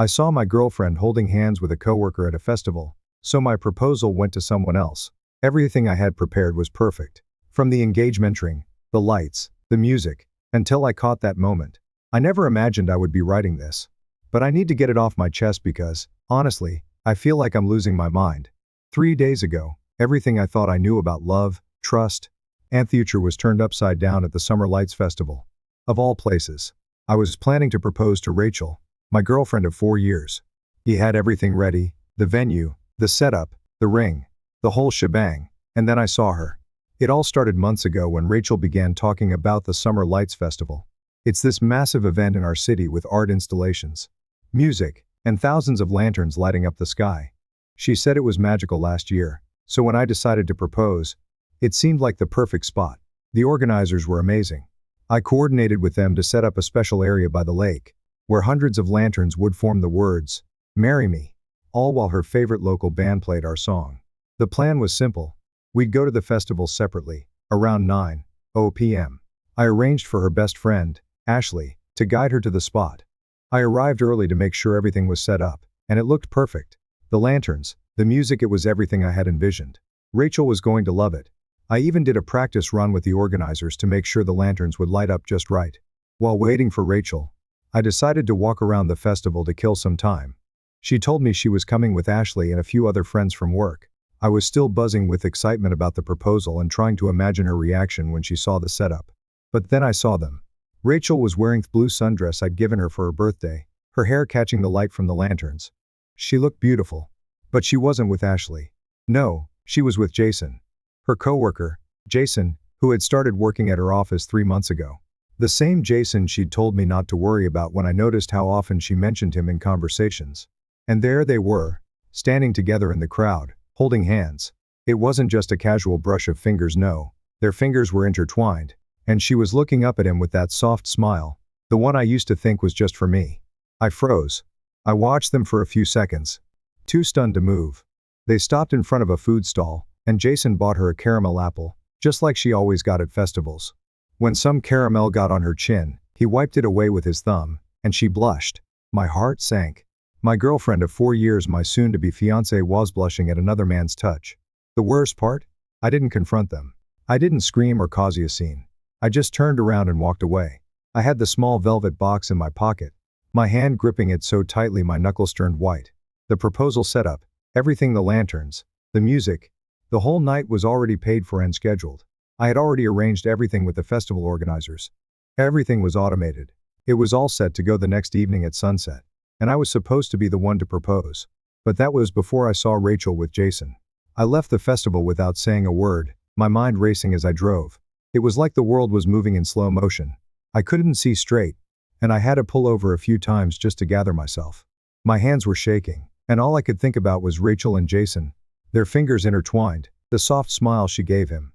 I saw my girlfriend holding hands with a coworker at a festival, so my proposal went to someone else. Everything I had prepared was perfect. From the engagement ring, the lights, the music, until I caught that moment. I never imagined I would be writing this. But I need to get it off my chest because, honestly, I feel like I'm losing my mind. 3 days ago, everything I thought I knew about love, trust, and future was turned upside down at the Summer Lights Festival. Of all places, I was planning to propose to Rachel, my girlfriend of 4 years. He had everything ready, the venue, the setup, the ring, the whole shebang, and then I saw her. It all started months ago when Rachel began talking about the Summer Lights Festival. It's this massive event in our city with art installations, music, and thousands of lanterns lighting up the sky. She said it was magical last year, so when I decided to propose, it seemed like the perfect spot. The organizers were amazing. I coordinated with them to set up a special area by the lake, where hundreds of lanterns would form the words, "Marry Me," all while her favorite local band played our song. The plan was simple. We'd go to the festival separately, around 9:00 p.m. I arranged for her best friend, Ashley, to guide her to the spot. I arrived early to make sure everything was set up, and it looked perfect. The lanterns, the music, it was everything I had envisioned. Rachel was going to love it. I even did a practice run with the organizers to make sure the lanterns would light up just right. While waiting for Rachel, I decided to walk around the festival to kill some time. She told me she was coming with Ashley and a few other friends from work. I was still buzzing with excitement about the proposal and trying to imagine her reaction when she saw the setup. But then I saw them. Rachel was wearing the blue sundress I'd given her for her birthday, her hair catching the light from the lanterns. She looked beautiful. But she wasn't with Ashley. No, she was with Jason. Her coworker, Jason, who had started working at her office 3 months ago. The same Jason she'd told me not to worry about when I noticed how often she mentioned him in conversations. And there they were, standing together in the crowd, holding hands. It wasn't just a casual brush of fingers, no. Their fingers were intertwined, and she was looking up at him with that soft smile, the one I used to think was just for me. I froze. I watched them for a few seconds, too stunned to move. They stopped in front of a food stall, and Jason bought her a caramel apple, just like she always got at festivals. When some caramel got on her chin, he wiped it away with his thumb, and she blushed. My heart sank. My girlfriend of 4 years, my soon-to-be fiancé, was blushing at another man's touch. The worst part? I didn't confront them. I didn't scream or cause a scene. I just turned around and walked away. I had the small velvet box in my pocket, my hand gripping it so tightly my knuckles turned white. The proposal setup, everything, the lanterns, the music, the whole night was already paid for and scheduled. I had already arranged everything with the festival organizers. Everything was automated. It was all set to go the next evening at sunset, and I was supposed to be the one to propose. But that was before I saw Rachel with Jason. I left the festival without saying a word, my mind racing as I drove. It was like the world was moving in slow motion. I couldn't see straight, and I had to pull over a few times just to gather myself. My hands were shaking, and all I could think about was Rachel and Jason, their fingers intertwined, the soft smile she gave him.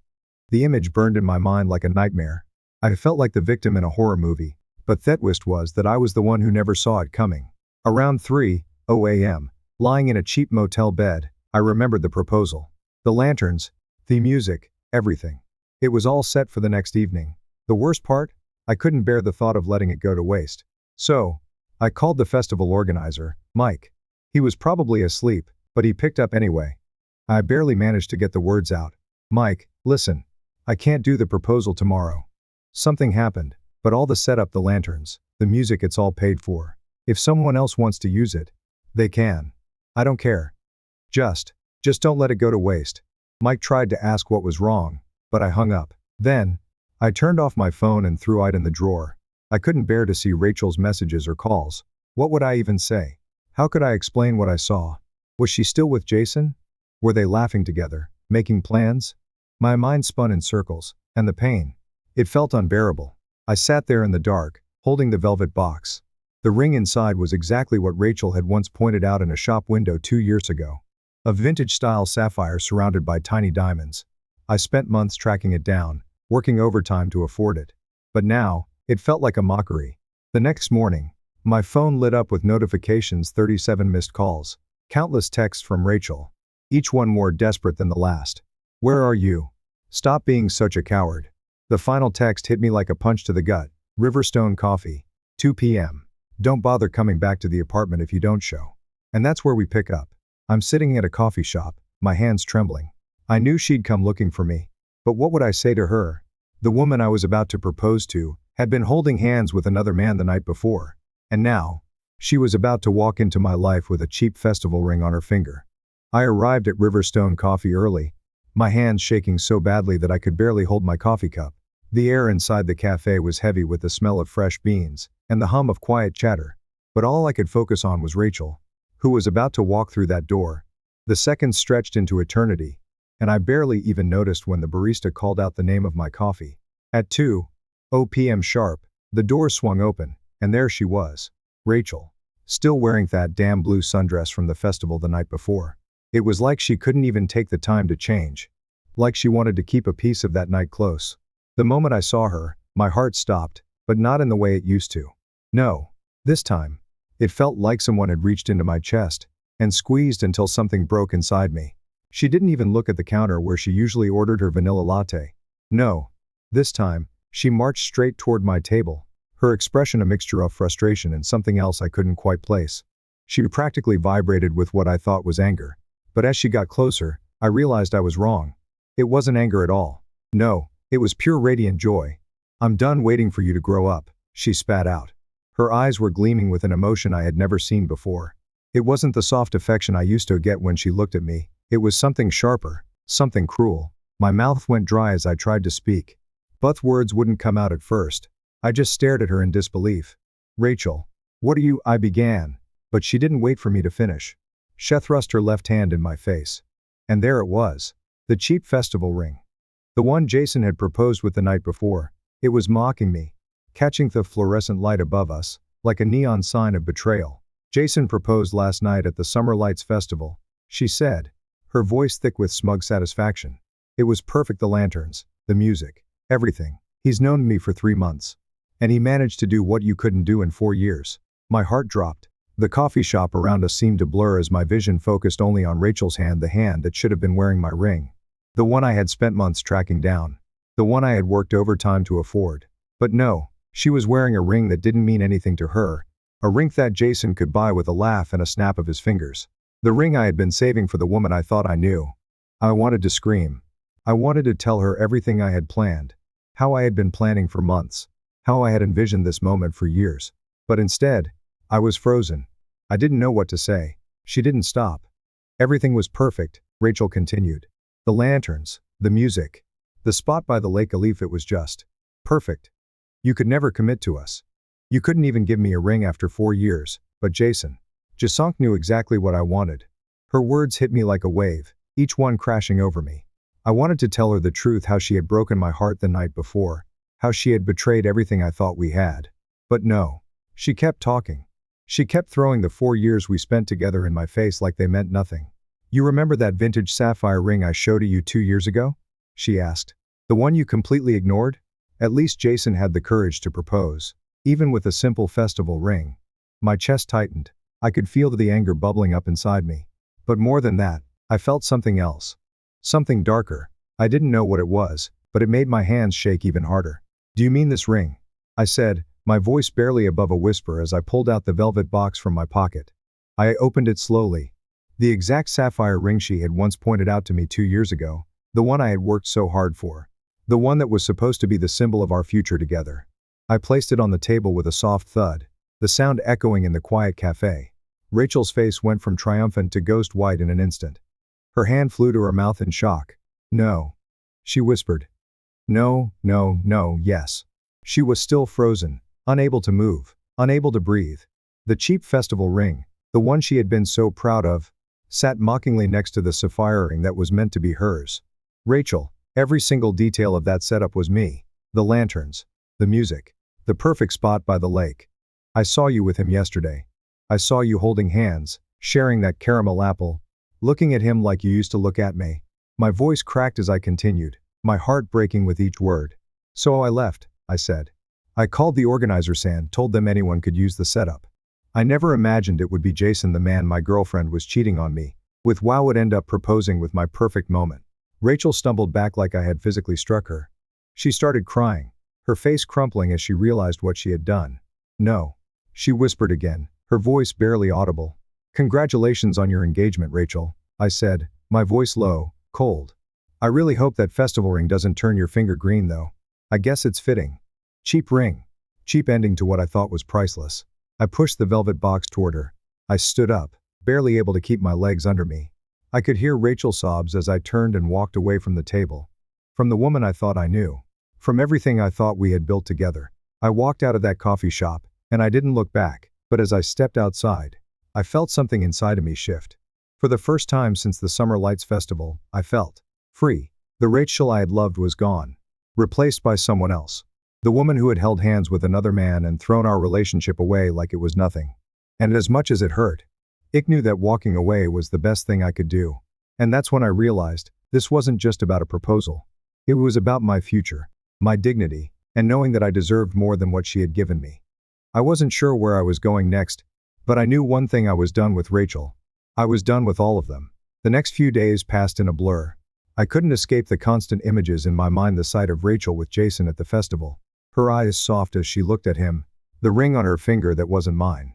The image burned in my mind like a nightmare. I felt like the victim in a horror movie, but the twist was that I was the one who never saw it coming. Around 3:00 a.m., lying in a cheap motel bed, I remembered the proposal. The lanterns, the music, everything. It was all set for the next evening. The worst part? I couldn't bear the thought of letting it go to waste. So, I called the festival organizer, Mike. He was probably asleep, but he picked up anyway. I barely managed to get the words out. "Mike, listen. I can't do the proposal tomorrow. Something happened, but all the setup, the lanterns, the music, it's all paid for. If someone else wants to use it, they can. I don't care. Just don't let it go to waste." Mike tried to ask what was wrong, but I hung up. Then, I turned off my phone and threw it in the drawer. I couldn't bear to see Rachel's messages or calls. What would I even say? How could I explain what I saw? Was she still with Jason? Were they laughing together, making plans? My mind spun in circles, and the pain. It felt unbearable. I sat there in the dark, holding the velvet box. The ring inside was exactly what Rachel had once pointed out in a shop window 2 years ago. A vintage-style sapphire surrounded by tiny diamonds. I spent months tracking it down, working overtime to afford it. But now, it felt like a mockery. The next morning, my phone lit up with notifications, 37 missed calls, countless texts from Rachel, each one more desperate than the last. "Where are you? Stop being such a coward." The final text hit me like a punch to the gut. "Riverstone Coffee, 2 p.m. Don't bother coming back to the apartment if you don't show. And that's where we pick up. I'm sitting at a coffee shop, my hands trembling. I knew she'd come looking for me. But what would I say to her? The woman I was about to propose to had been holding hands with another man the night before. And now, she was about to walk into my life with a cheap festival ring on her finger. I arrived at Riverstone Coffee early, my hands shaking so badly that I could barely hold my coffee cup. The air inside the cafe was heavy with the smell of fresh beans and the hum of quiet chatter. But all I could focus on was Rachel, who was about to walk through that door. The seconds stretched into eternity, and I barely even noticed when the barista called out the name of my coffee. At 2:00 p.m. sharp, the door swung open, and there she was, Rachel, still wearing that damn blue sundress from the festival the night before. It was like she couldn't even take the time to change, like she wanted to keep a piece of that night close. The moment I saw her, my heart stopped, but not in the way it used to. No, this time, it felt like someone had reached into my chest and squeezed until something broke inside me. She didn't even look at the counter where she usually ordered her vanilla latte. No, this time, she marched straight toward my table, her expression a mixture of frustration and something else I couldn't quite place. She practically vibrated with what I thought was anger. But as she got closer, I realized I was wrong. It wasn't anger at all. No, it was pure radiant joy. "I'm done waiting for you to grow up," she spat out. Her eyes were gleaming with an emotion I had never seen before. It wasn't the soft affection I used to get when she looked at me. It was something sharper, something cruel. My mouth went dry as I tried to speak. But words wouldn't come out at first. I just stared at her in disbelief. "Rachel, what are you?" I began. But she didn't wait for me to finish. She thrust her left hand in my face. And there it was. The cheap festival ring. The one Jason had proposed with the night before. It was mocking me, catching the fluorescent light above us, like a neon sign of betrayal. "Jason proposed last night at the Summer Lights Festival," she said, her voice thick with smug satisfaction. "It was perfect, the lanterns, the music, everything. He's known me for 3 months. And he managed to do what you couldn't do in 4 years." My heart dropped. The coffee shop around us seemed to blur as my vision focused only on Rachel's hand, the hand that should have been wearing my ring. The one I had spent months tracking down. The one I had worked overtime to afford. But no, she was wearing a ring that didn't mean anything to her. A ring that Jason could buy with a laugh and a snap of his fingers. The ring I had been saving for the woman I thought I knew. I wanted to scream. I wanted to tell her everything I had planned. How I had been planning for months. How I had envisioned this moment for years. But instead, I was frozen. I didn't know what to say. She didn't stop. "Everything was perfect," Rachel continued. "The lanterns, the music, the spot by the lake, Alif, it was just perfect. You could never commit to us. You couldn't even give me a ring after 4 years, but Jason. Jasonk knew exactly what I wanted." Her words hit me like a wave, each one crashing over me. I wanted to tell her the truth, how she had broken my heart the night before, how she had betrayed everything I thought we had. But no. She kept talking. She kept throwing the 4 years we spent together in my face like they meant nothing. "You remember that vintage sapphire ring I showed you 2 years ago?" she asked. "The one you completely ignored?" At least Jason had the courage to propose, even with a simple festival ring. My chest tightened. I could feel the anger bubbling up inside me. But more than that, I felt something else. Something darker. I didn't know what it was, but it made my hands shake even harder. "Do you mean this ring?" I said, my voice barely above a whisper as I pulled out the velvet box from my pocket. I opened it slowly. The exact sapphire ring she had once pointed out to me 2 years ago, the one I had worked so hard for. The one that was supposed to be the symbol of our future together. I placed it on the table with a soft thud, the sound echoing in the quiet cafe. Rachel's face went from triumphant to ghost white in an instant. Her hand flew to her mouth in shock. "No," she whispered. "No, no, no, yes." She was still frozen, unable to move, unable to breathe. The cheap festival ring, the one she had been so proud of, sat mockingly next to the sapphire ring that was meant to be hers. "Rachel, every single detail of that setup was me. The lanterns, the music, the perfect spot by the lake. I saw you with him yesterday. I saw you holding hands, sharing that caramel apple, looking at him like you used to look at me." My voice cracked as I continued, my heart breaking with each word. "So I left," I said. "I called the organizers and told them anyone could use the setup. I never imagined it would be Jason, the man my girlfriend was cheating on me with, would end up proposing with my perfect moment." Rachel stumbled back like I had physically struck her. She started crying, her face crumpling as she realized what she had done. "No," she whispered again, her voice barely audible. Congratulations on your engagement, Rachel, I said, my voice low, cold. I really hope that festival ring doesn't turn your finger green though. I guess it's fitting. Cheap ring. Cheap ending to what I thought was priceless. I pushed the velvet box toward her. I stood up, barely able to keep my legs under me. I could hear Rachel's sobs as I turned and walked away from the table. From the woman I thought I knew. From everything I thought we had built together. I walked out of that coffee shop, and I didn't look back, but as I stepped outside, I felt something inside of me shift. For the first time since the Summer Lights Festival, I felt free. The Rachel I had loved was gone. Replaced by someone else. The woman who had held hands with another man and thrown our relationship away like it was nothing. And as much as it hurt, I knew that walking away was the best thing I could do. And that's when I realized, this wasn't just about a proposal. It was about my future, my dignity, and knowing that I deserved more than what she had given me. I wasn't sure where I was going next, but I knew one thing: I was done with Rachel. I was done with all of them. The next few days passed in a blur. I couldn't escape the constant images in my mind: the sight of Rachel with Jason at the festival. Her eyes soft as she looked at him, the ring on her finger that wasn't mine.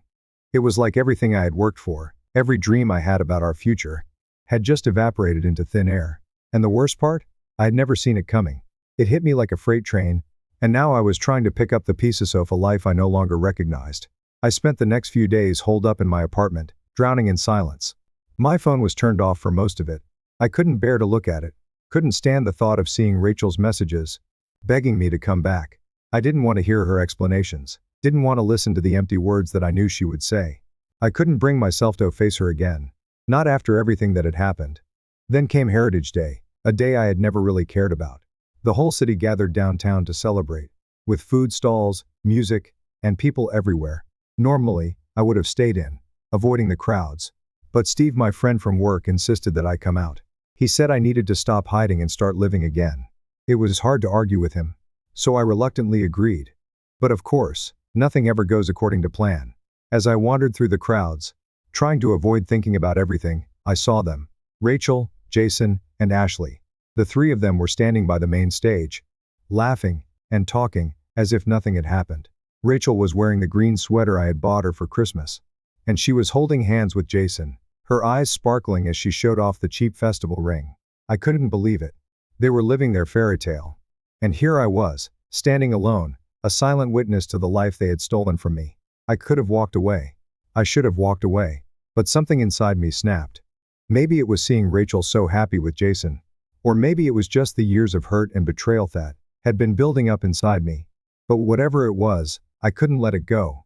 It was like everything I had worked for, every dream I had about our future, had just evaporated into thin air. And the worst part? I had never seen it coming. It hit me like a freight train, and now I was trying to pick up the pieces of a life I no longer recognized. I spent the next few days holed up in my apartment, drowning in silence. My phone was turned off for most of it. I couldn't bear to look at it, couldn't stand the thought of seeing Rachel's messages, begging me to come back. I didn't want to hear her explanations, didn't want to listen to the empty words that I knew she would say. I couldn't bring myself to face her again, not after everything that had happened. Then came Heritage Day, a day I had never really cared about. The whole city gathered downtown to celebrate, with food stalls, music, and people everywhere. Normally, I would have stayed in, avoiding the crowds. But Steve, my friend from work, insisted that I come out. He said I needed to stop hiding and start living again. It was hard to argue with him, so I reluctantly agreed. But of course, nothing ever goes according to plan. As I wandered through the crowds, trying to avoid thinking about everything, I saw them. Rachel, Jason, and Ashley. The three of them were standing by the main stage, laughing and talking as if nothing had happened. Rachel was wearing the green sweater I had bought her for Christmas. And she was holding hands with Jason, her eyes sparkling as she showed off the cheap festival ring. I couldn't believe it. They were living their fairy tale. And here I was, standing alone, a silent witness to the life they had stolen from me. I could have walked away. I should have walked away. But something inside me snapped. Maybe it was seeing Rachel so happy with Jason. Or maybe it was just the years of hurt and betrayal that had been building up inside me. But whatever it was, I couldn't let it go.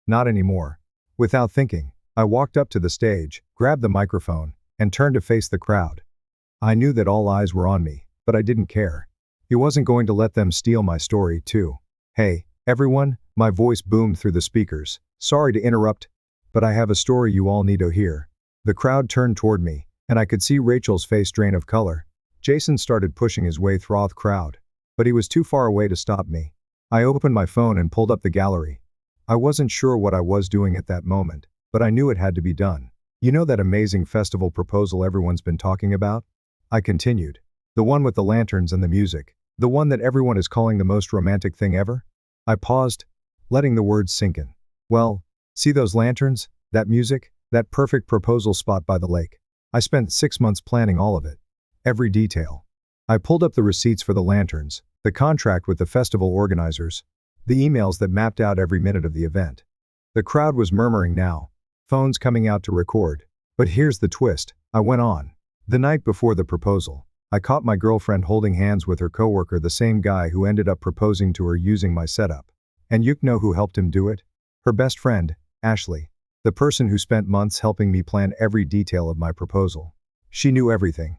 Not anymore. Without thinking, I walked up to the stage, grabbed the microphone, and turned to face the crowd. I knew that all eyes were on me, but I didn't care. I wasn't going to let them steal my story too. Hey, everyone, my voice boomed through the speakers. Sorry to interrupt, but I have a story you all need to hear. The crowd turned toward me, and I could see Rachel's face drain of color. Jason started pushing his way through the crowd, but he was too far away to stop me. I opened my phone and pulled up the gallery. I wasn't sure what I was doing at that moment, but I knew it had to be done. You know that amazing festival proposal everyone's been talking about? I continued. The one with the lanterns and the music. The one that everyone is calling the most romantic thing ever? I paused, letting the words sink in. Well, see those lanterns, that music, that perfect proposal spot by the lake. I spent 6 months planning all of it. Every detail. I pulled up the receipts for the lanterns, the contract with the festival organizers, the emails that mapped out every minute of the event. The crowd was murmuring now, phones coming out to record. But here's the twist, I went on. The night before the proposal, I caught my girlfriend holding hands with her coworker, the same guy who ended up proposing to her using my setup. And you know who helped him do it? Her best friend, Ashley. The person who spent months helping me plan every detail of my proposal. She knew everything.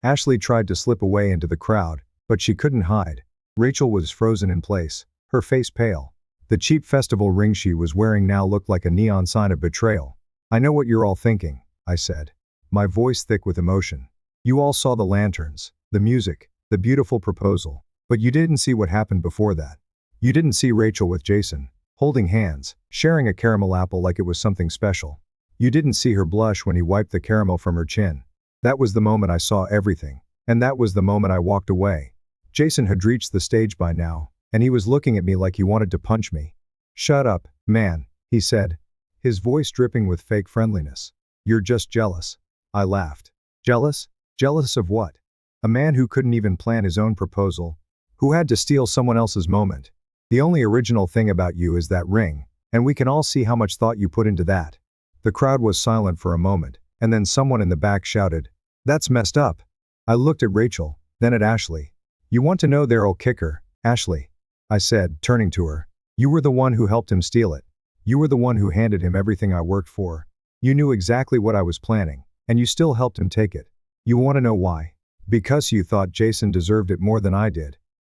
Ashley tried to slip away into the crowd, but she couldn't hide. Rachel was frozen in place, her face pale. The cheap festival ring she was wearing now looked like a neon sign of betrayal. I know what you're all thinking, I said, my voice thick with emotion. You all saw the lanterns, the music, the beautiful proposal, but you didn't see what happened before that. You didn't see Rachel with Jason, holding hands, sharing a caramel apple like it was something special. You didn't see her blush when he wiped the caramel from her chin. That was the moment I saw everything, and that was the moment I walked away. Jason had reached the stage by now, and he was looking at me like he wanted to punch me. Shut up, man, he said, his voice dripping with fake friendliness. You're just jealous. I laughed. Jealous? Jealous of what? A man who couldn't even plan his own proposal, who had to steal someone else's moment. The only original thing about you is that ring, and we can all see how much thought you put into that. The crowd was silent for a moment, and then someone in the back shouted, "That's messed up." I looked at Rachel, then at Ashley. "You want to know their old kicker, Ashley?" I said, turning to her. "You were the one who helped him steal it. You were the one who handed him everything I worked for. You knew exactly what I was planning, and you still helped him take it. You want to know why? Because you thought Jason deserved it more than I did.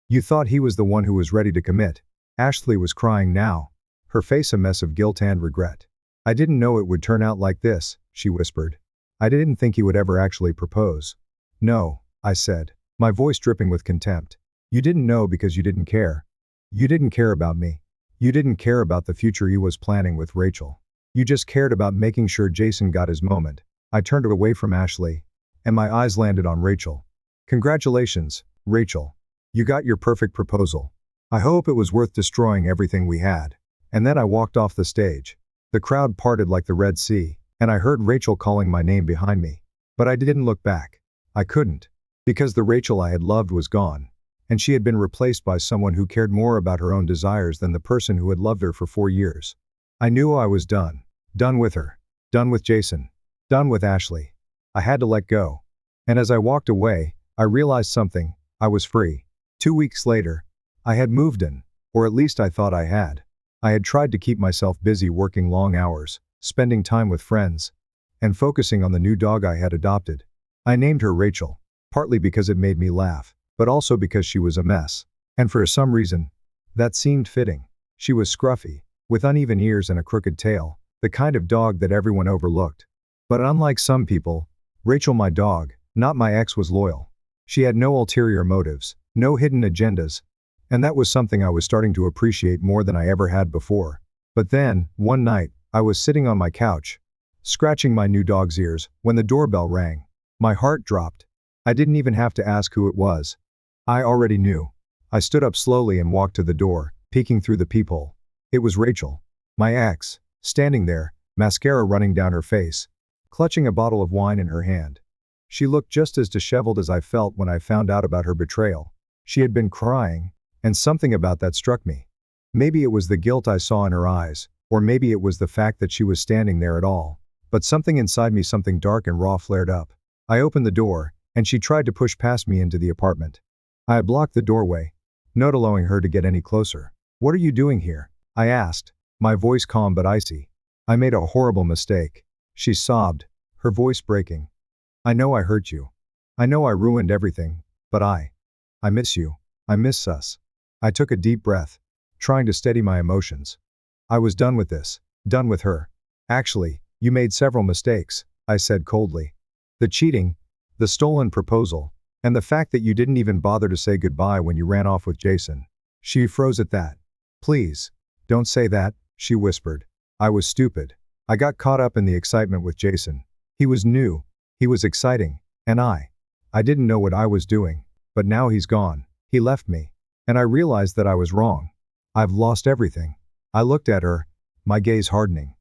You thought he was the one who was ready to commit." Ashley was crying now, her face a mess of guilt and regret. "I didn't know it would turn out like this," she whispered. "I didn't think he would ever actually propose." "No," I said, my voice dripping with contempt. "You didn't know because you didn't care. You didn't care about me. You didn't care about the future he was planning with Rachel. You just cared about making sure Jason got his moment." I turned away from Ashley, and my eyes landed on Rachel. "Congratulations, Rachel. You got your perfect proposal. I hope it was worth destroying everything we had." And then I walked off the stage. The crowd parted like the Red Sea, and I heard Rachel calling my name behind me. But I didn't look back. I couldn't. Because the Rachel I had loved was gone, and she had been replaced by someone who cared more about her own desires than the person who had loved her for 4 years. I knew I was done. Done with her. Done with Jason. Done with Ashley. I had to let go. And as I walked away, I realized something. I was free. 2 weeks later, I had moved in, or at least I thought I had. I had tried to keep myself busy working long hours, spending time with friends, and focusing on the new dog I had adopted. I named her Rachel, partly because it made me laugh, but also because she was a mess. And for some reason, that seemed fitting. She was scruffy, with uneven ears and a crooked tail, the kind of dog that everyone overlooked. But unlike some people, Rachel, my dog, not my ex, was loyal. She had no ulterior motives, no hidden agendas, and that was something I was starting to appreciate more than I ever had before. But then, one night, I was sitting on my couch, scratching my new dog's ears, when the doorbell rang. My heart dropped. I didn't even have to ask who it was. I already knew. I stood up slowly and walked to the door, peeking through the peephole. It was Rachel, my ex, standing there, mascara running down her face, clutching a bottle of wine in her hand. She looked just as disheveled as I felt when I found out about her betrayal. She had been crying, and something about that struck me. Maybe it was the guilt I saw in her eyes, or maybe it was the fact that she was standing there at all. But something inside me, something dark and raw, flared up. I opened the door, and she tried to push past me into the apartment. I had blocked the doorway, not allowing her to get any closer. "What are you doing here?" I asked, my voice calm but icy. "I made a horrible mistake," she sobbed, her voice breaking. "I know I hurt you. I know I ruined everything, but I miss you. I miss us." I took a deep breath, trying to steady my emotions. I was done with this, done with her. "Actually, you made several mistakes," I said coldly. "The cheating, the stolen proposal, and the fact that you didn't even bother to say goodbye when you ran off with Jason." She froze at that. "Please, don't say that," she whispered. "I was stupid. I got caught up in the excitement with Jason. He was new, he was exciting, and I didn't know what I was doing. But now he's gone. He left me. And I realized that I was wrong. I've lost everything." I looked at her, my gaze hardening.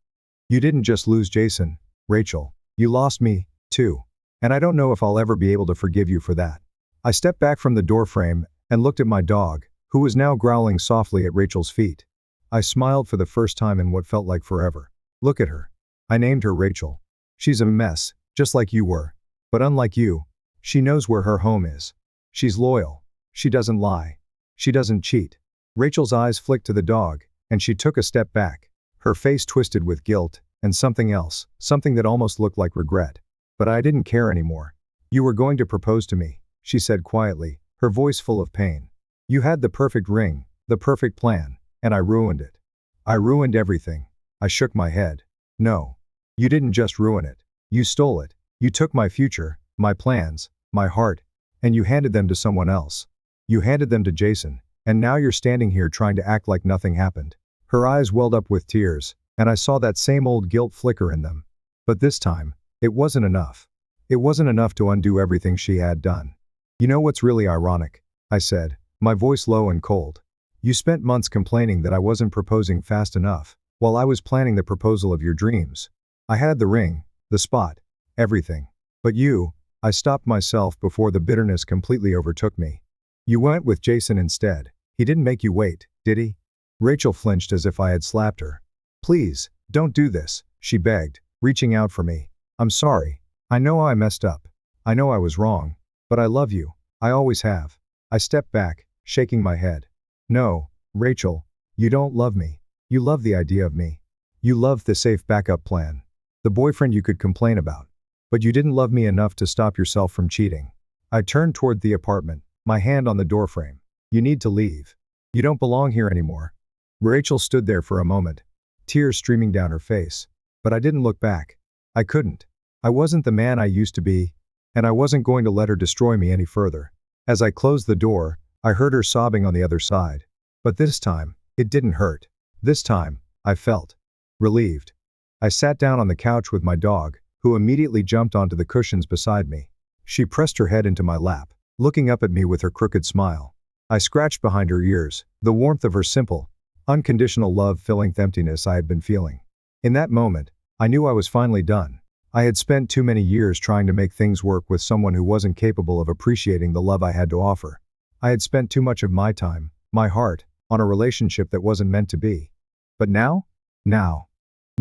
"You didn't just lose Jason, Rachel. You lost me, too. And I don't know if I'll ever be able to forgive you for that." I stepped back from the doorframe and looked at my dog, who was now growling softly at Rachel's feet. I smiled for the first time in what felt like forever. "Look at her." I named her Rachel. "She's a mess, just like you were. But unlike you, she knows where her home is. She's loyal. She doesn't lie. She doesn't cheat." Rachel's eyes flicked to the dog, and she took a step back, her face twisted with guilt, and something else, something that almost looked like regret. "But I didn't care anymore. You were going to propose to me," she said quietly, her voice full of pain. "You had the perfect ring, the perfect plan, and I ruined it. I ruined everything." I shook my head. "No. You didn't just ruin it. You stole it. You took my future, my plans, my heart, and you handed them to someone else. You handed them to Jason, and now you're standing here trying to act like nothing happened." Her eyes welled up with tears, and I saw that same old guilt flicker in them. But this time, it wasn't enough. It wasn't enough to undo everything she had done. "You know what's really ironic?" I said, my voice low and cold. "You spent months complaining that I wasn't proposing fast enough, While I was planning the proposal of your dreams. I had the ring, the spot, everything. But you, I stopped myself before the bitterness completely overtook me. You went with Jason instead. He didn't make you wait, did he? Rachel flinched as if I had slapped her. Please, don't do this, she begged, reaching out for me. I'm sorry. I know I messed up. I know I was wrong. But I love you. I always have. I stepped back, shaking my head. No, Rachel, you don't love me. You love the idea of me. You love the safe backup plan. The boyfriend you could complain about. But you didn't love me enough to stop yourself from cheating. I turned toward the apartment, my hand on the doorframe. You need to leave. You don't belong here anymore. Rachel stood there for a moment, tears streaming down her face. But I didn't look back. I couldn't. I wasn't the man I used to be, and I wasn't going to let her destroy me any further. As I closed the door, I heard her sobbing on the other side. But this time, it didn't hurt. This time, I felt relieved. I sat down on the couch with my dog, who immediately jumped onto the cushions beside me. She pressed her head into my lap, looking up at me with her crooked smile. I scratched behind her ears, the warmth of her simple, unconditional love filling the emptiness I had been feeling. In that moment, I knew I was finally done. I had spent too many years trying to make things work with someone who wasn't capable of appreciating the love I had to offer. I had spent too much of my time, my heart, on a relationship that wasn't meant to be. But now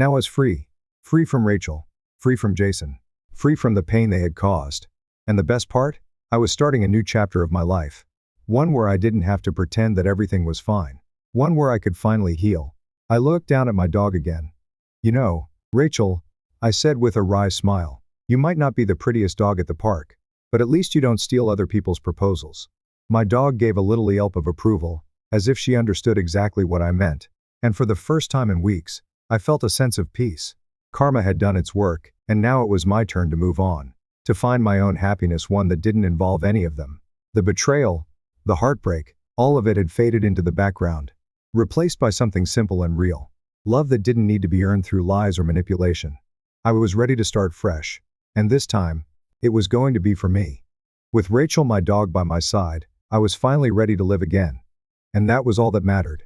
I was free. Free from Rachel. Free from Jason. Free from the pain they had caused. And the best part? I was starting a new chapter of my life. One where I didn't have to pretend that everything was fine. One where I could finally heal. I looked down at my dog again. You know, Rachel, I said with a wry smile, you might not be the prettiest dog at the park, but at least you don't steal other people's proposals. My dog gave a little yelp of approval, as if she understood exactly what I meant. And for the first time in weeks, I felt a sense of peace. Karma had done its work, and now it was my turn to move on. To find my own happiness, one that didn't involve any of them. The betrayal, the heartbreak, all of it had faded into the background. Replaced by something simple and real. Love that didn't need to be earned through lies or manipulation. I was ready to start fresh. And this time, it was going to be for me. With Rachel, my dog, by my side, I was finally ready to live again. And that was all that mattered.